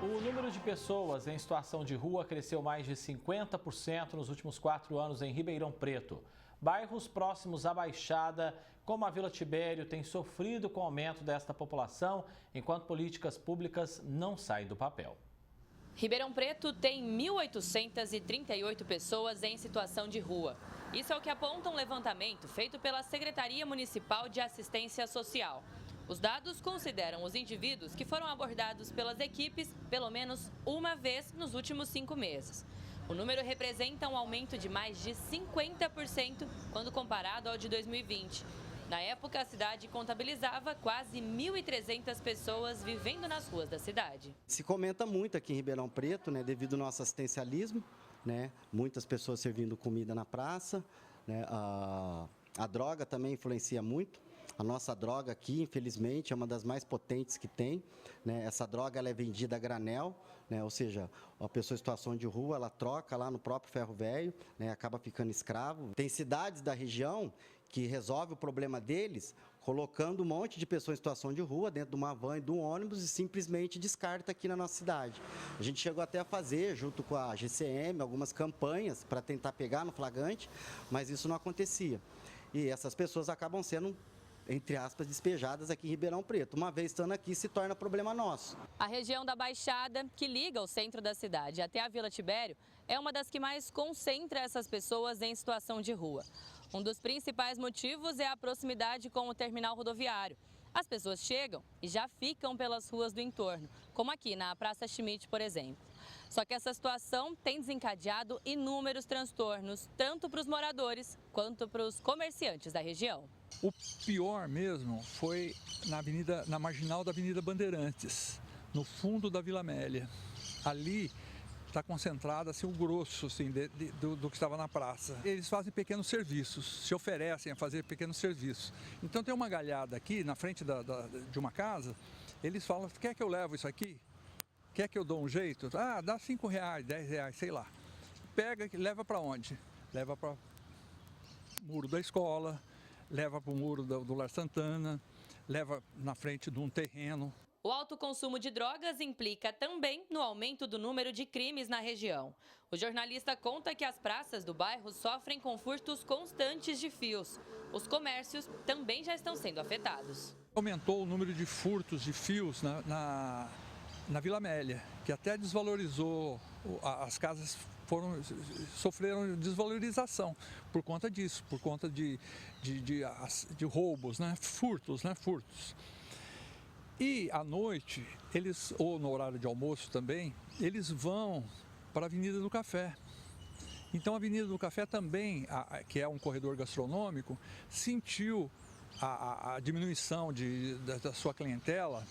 O número de pessoas em situação de rua cresceu mais de 50% nos últimos 4 anos em Ribeirão Preto. Bairros próximos à Baixada, como a Vila Tibério, têm sofrido com o aumento desta população, enquanto políticas públicas não saem do papel. Ribeirão Preto tem 1.838 pessoas em situação de rua. Isso é o que aponta um levantamento feito pela Secretaria Municipal de Assistência Social. Os dados consideram os indivíduos que foram abordados pelas equipes pelo menos uma vez nos últimos 5 meses. O número representa um aumento de mais de 50% quando comparado ao de 2020. Na época, a cidade contabilizava quase 1.300 pessoas vivendo nas ruas da cidade. Se comenta muito aqui em Ribeirão Preto, né, devido ao nosso assistencialismo, né, muitas pessoas servindo comida na praça, né, a droga também influencia muito. A nossa droga aqui, infelizmente, é uma das mais potentes que tem, né? Essa droga ela é vendida a granel, né? Ou seja, a pessoa em situação de rua, ela troca lá no próprio ferro velho, né? Acaba ficando escravo. Tem cidades da região que resolve o problema deles colocando um monte de pessoas em situação de rua dentro de uma van e de um ônibus e simplesmente descarta aqui na nossa cidade. A gente chegou até a fazer, junto com a GCM, algumas campanhas para tentar pegar no flagrante, mas isso não acontecia. E essas pessoas acabam sendo, entre aspas, despejadas aqui em Ribeirão Preto. Uma vez estando aqui, se torna problema nosso. A região da Baixada, que liga o centro da cidade até a Vila Tibério, é uma das que mais concentra essas pessoas em situação de rua. Um dos principais motivos é a proximidade com o terminal rodoviário. As pessoas chegam e já ficam pelas ruas do entorno, como aqui na Praça Schmidt, por exemplo. Só que essa situação tem desencadeado inúmeros transtornos, tanto para os moradores quanto para os comerciantes da região. O pior mesmo foi na marginal da Avenida Bandeirantes, no fundo da Vila Amélia. Ali está concentrado assim, o grosso assim, do que estava na praça. Eles fazem pequenos serviços, se oferecem a fazer pequenos serviços. Então tem uma galhada aqui na frente de uma casa, eles falam, quer que eu levo isso aqui? Quer que eu dou um jeito? Ah, dá R$5, R$10, sei lá. Pega e leva para onde? Leva para o muro da escola, leva para o muro do Lar Santana, leva na frente de um terreno. O alto consumo de drogas implica também no aumento do número de crimes na região. O jornalista conta que as praças do bairro sofrem com furtos constantes de fios. Os comércios também já estão sendo afetados. Aumentou o número de furtos de fios na Vila Amélia, que até desvalorizou, as casas sofreram desvalorização por conta disso, por conta de roubos, né? Furtos. E à noite, ou no horário de almoço também, eles vão para a Avenida do Café. Então a Avenida do Café também, que é um corredor gastronômico, sentiu a diminuição da sua clientela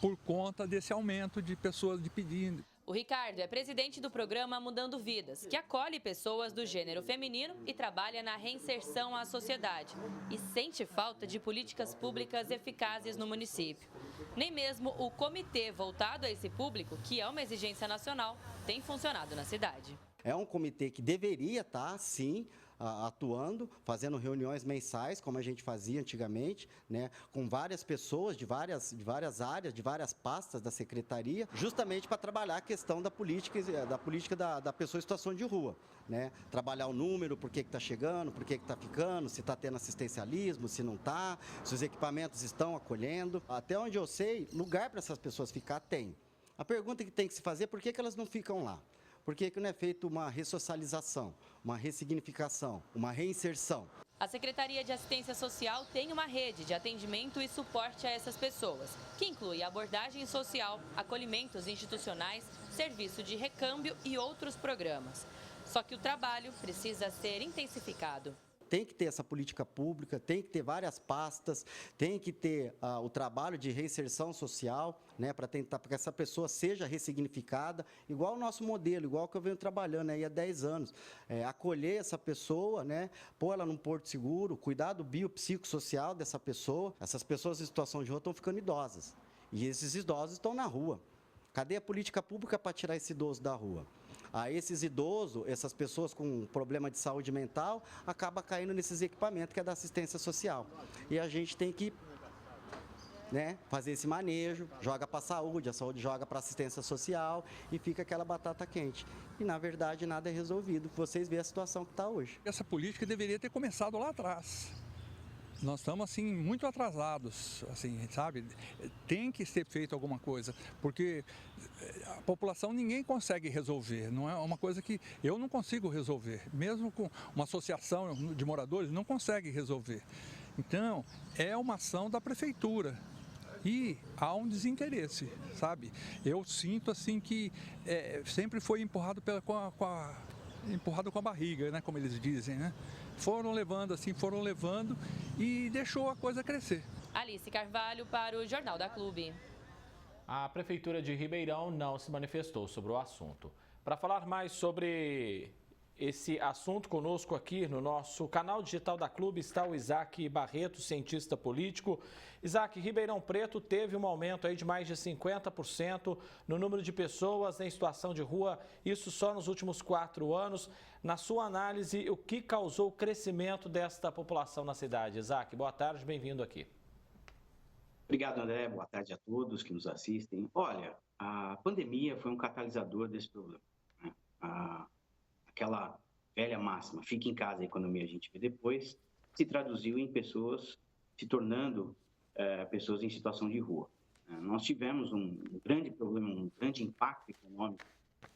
por conta desse aumento de pessoas pedindo. O Ricardo é presidente do programa Mudando Vidas, que acolhe pessoas do gênero feminino e trabalha na reinserção à sociedade. E sente falta de políticas públicas eficazes no município. Nem mesmo o comitê voltado a esse público, que é uma exigência nacional, tem funcionado na cidade. É um comitê que deveria estar, sim, atuando, fazendo reuniões mensais, como a gente fazia antigamente, né, com várias pessoas de várias áreas, de várias pastas da secretaria, justamente para trabalhar a questão da política da pessoa em situação de rua, né? Trabalhar o número, por que está chegando, por que está ficando, se está tendo assistencialismo, se não está, se os equipamentos estão acolhendo. Até onde eu sei, lugar para essas pessoas ficar tem. A pergunta que tem que se fazer é por que elas não ficam lá? Por que não é feita uma ressocialização, uma ressignificação, uma reinserção? A Secretaria de Assistência Social tem uma rede de atendimento e suporte a essas pessoas, que inclui abordagem social, acolhimentos institucionais, serviço de recâmbio e outros programas. Só que o trabalho precisa ser intensificado. Tem que ter essa política pública, tem que ter várias pastas, tem que ter o trabalho de reinserção social, né, para tentar que essa pessoa seja ressignificada, igual o nosso modelo, igual que eu venho trabalhando aí há 10 anos. Acolher essa pessoa, né, pôr ela num porto seguro, cuidar do biopsicossocial dessa pessoa. Essas pessoas em situação de rua estão ficando idosas e esses idosos estão na rua. Cadê a política pública para tirar esse idoso da rua? Esses idosos, essas pessoas com problema de saúde mental, acabam caindo nesses equipamentos que é da assistência social. E a gente tem que né, fazer esse manejo, joga para a saúde joga para assistência social e fica aquela batata quente. E, na verdade, nada é resolvido. Vocês veem a situação que está hoje. Essa política deveria ter começado lá atrás. Nós estamos, assim, muito atrasados, assim, sabe? Tem que ser feito alguma coisa, porque a população ninguém consegue resolver, não é uma coisa que eu não consigo resolver, mesmo com uma associação de moradores, não consegue resolver. Então, é uma ação da prefeitura e há um desinteresse, sabe? Eu sinto, assim, que sempre foi empurrado empurrado com a barriga, né, como eles dizem, né? Foram levando e deixou a coisa crescer. Alice Carvalho para o Jornal da Clube. A Prefeitura de Ribeirão não se manifestou sobre o assunto. Para falar mais sobre esse assunto conosco aqui no nosso canal digital da Clube está o Isaac Barreto, cientista político. Isaac, Ribeirão Preto teve um aumento aí de mais de 50% no número de pessoas em situação de rua, isso só nos últimos 4 anos. Na sua análise, o que causou o crescimento desta população na cidade? Isaac, boa tarde, bem-vindo aqui. Obrigado, André. Boa tarde a todos que nos assistem. Olha, a pandemia foi um catalisador desse problema, né? Aquela velha máxima, fique em casa, a economia a gente vê depois, se traduziu em pessoas se tornando pessoas em situação de rua. Nós tivemos um grande problema, um grande impacto econômico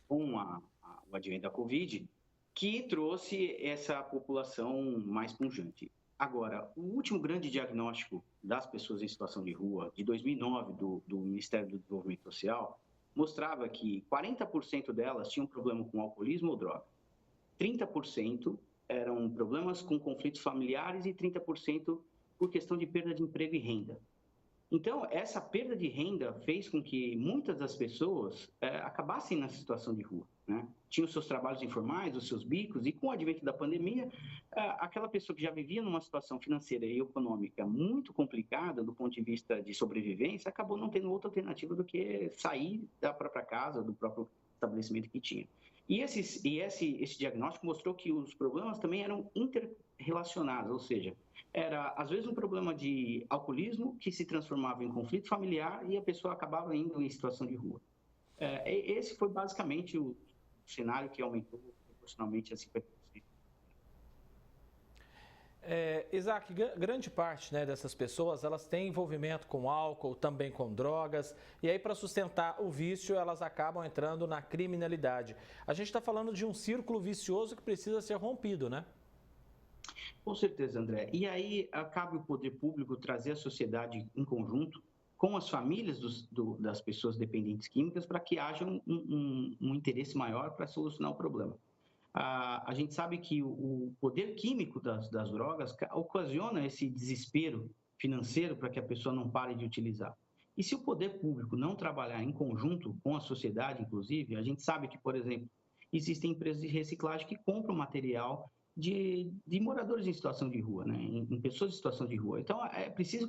com o advento da Covid, que trouxe essa população mais pujante. Agora, o último grande diagnóstico das pessoas em situação de rua, de 2009, do Ministério do Desenvolvimento Social, mostrava que 40% delas tinham problema com alcoolismo ou droga. 30% eram problemas com conflitos familiares e 30% por questão de perda de emprego e renda. Então, essa perda de renda fez com que muitas das pessoas acabassem na situação de rua, né? Tinham os seus trabalhos informais, os seus bicos, e com o advento da pandemia, aquela pessoa que já vivia numa situação financeira e econômica muito complicada do ponto de vista de sobrevivência, acabou não tendo outra alternativa do que sair da própria casa, do próprio estabelecimento que tinha. E esse diagnóstico mostrou que os problemas também eram interrelacionados, ou seja, era às vezes um problema de alcoolismo que se transformava em conflito familiar e a pessoa acabava indo em situação de rua. Esse foi basicamente o cenário que aumentou proporcionalmente a 50%. Isaac, grande parte, né, dessas pessoas, elas têm envolvimento com álcool, também com drogas, e aí para sustentar o vício, elas acabam entrando na criminalidade. A gente está falando de um círculo vicioso que precisa ser rompido, né? Com certeza, André. E aí cabe o poder público trazer a sociedade em conjunto com as famílias das pessoas dependentes químicas para que haja um interesse maior para solucionar o problema. A gente sabe que o poder químico das drogas ocasiona esse desespero financeiro para que a pessoa não pare de utilizar. E se o poder público não trabalhar em conjunto com a sociedade, inclusive, a gente sabe que, por exemplo, existem empresas de reciclagem que compram material de moradores em situação de rua, né? Em pessoas em situação de rua. Então, é preciso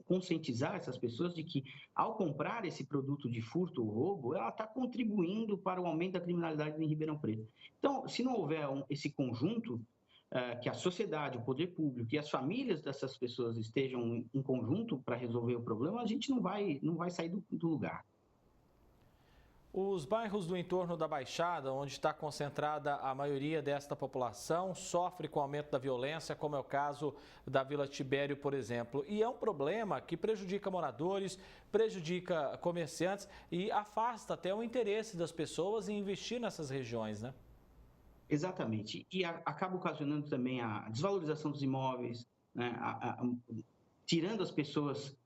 conscientizar essas pessoas de que, ao comprar esse produto de furto ou roubo, ela está contribuindo para o aumento da criminalidade em Ribeirão Preto. Então, se não houver esse conjunto, que a sociedade, o poder público e as famílias dessas pessoas estejam em conjunto para resolver o problema, a gente não vai sair do lugar. Os bairros do entorno da Baixada, onde está concentrada a maioria desta população, sofre com o aumento da violência, como é o caso da Vila Tibério, por exemplo. E é um problema que prejudica moradores, prejudica comerciantes e afasta até o interesse das pessoas em investir nessas regiões, né? Exatamente. E acaba ocasionando também a desvalorização dos imóveis, né? Tirando as pessoas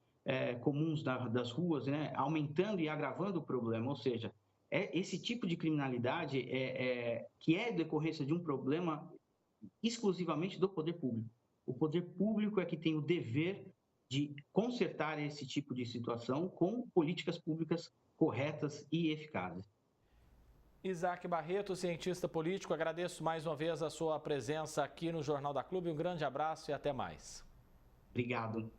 comuns das ruas, né? Aumentando e agravando o problema. Ou seja, esse tipo de criminalidade que é decorrência de um problema exclusivamente do poder público. O poder público é que tem o dever de consertar esse tipo de situação com políticas públicas corretas e eficazes. Isaac Barreto, cientista político, agradeço mais uma vez a sua presença aqui no Jornal da Clube. Um grande abraço e até mais. Obrigado.